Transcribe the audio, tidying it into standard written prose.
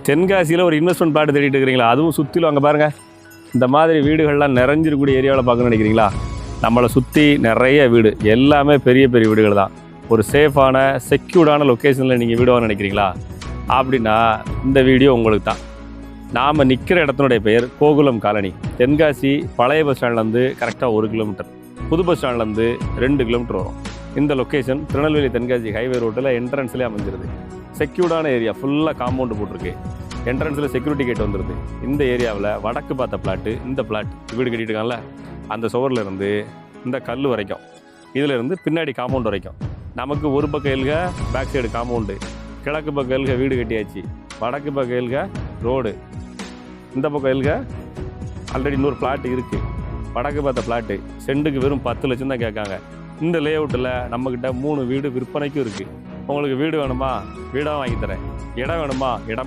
தென்காசியில் ஒரு investment plot தேடிட்டு இருக்கிறீங்களா? அதுவும் சுற்றிலும் அங்கே பாருங்கள், இந்த மாதிரி வீடுகள்லாம் நிறைஞ்சிருக்கக்கூடிய ஏரியாவில் பார்க்கணும்னு நினைக்கிறீங்களா? நம்மளை சுற்றி நிறைய வீடு, எல்லாமே பெரிய பெரிய வீடுகள் தான். ஒரு சேஃபான செக்யூர்டான லொக்கேஷனில் நீங்கள் வீடு வாங்க நினைக்கிறீங்களா? அப்படின்னா இந்த வீடியோ உங்களுக்கு தான். நாம் நிற்கிற இடத்தினுடைய பெயர் கோகுலம் காலனி. தென்காசி பழைய பஸ் ஸ்டாண்ட்லேருந்து கரெக்டாக 1 கிலோமீட்டர், புது பஸ் ஸ்டாண்ட்லேருந்து 2 கிலோமீட்டர் வரும். இந்த லொக்கேஷன் திருநெல்வேலி தென்காசி ஹைவே ரோட்டில் என்ட்ரன்ஸ்லேயே அமைஞ்சிருது. செக்யூர்டான ஏரியா, ஃபுல்லாக காம்பவுண்டு போட்டிருக்கு. என்ட்ரன்ஸில் செக்யூரிட்டி கேட் வந்துடுது. இந்த ஏரியாவில் வடக்கு பார்த்த பிளாட்டு, இந்த பிளாட் வீடு கட்டிட்டு இருக்காங்கல்ல, அந்த சுவரில் இருந்து இந்த கல் வரைக்கும், இதில் இருந்து பின்னாடி காம்பவுண்ட் வரைக்கும் நமக்கு ஒரு பக்கம் எழுக பேக் சைடு காம்பவுண்டு, கிழக்கு பக்கம் எழுக வீடு கட்டியாச்சு, வடக்கு பக்கம் எழுக ரோடு, இந்த பக்கம் எழுக ஆல்ரெடி இன்னொரு பிளாட் இருக்குது. வடக்கு பார்த்த பிளாட்டு செண்டுக்கு வெறும் 10 லட்சம் தான் கேட்காங்க. இந்த லே அவுட்டில் நம்மக்கிட்ட 3 வீடு விற்பனைக்கும் இருக்குது. உங்களுக்கு வீடு வேணுமா? வீடாக வாங்கி தரேன். இடம் வேணுமா? இடம்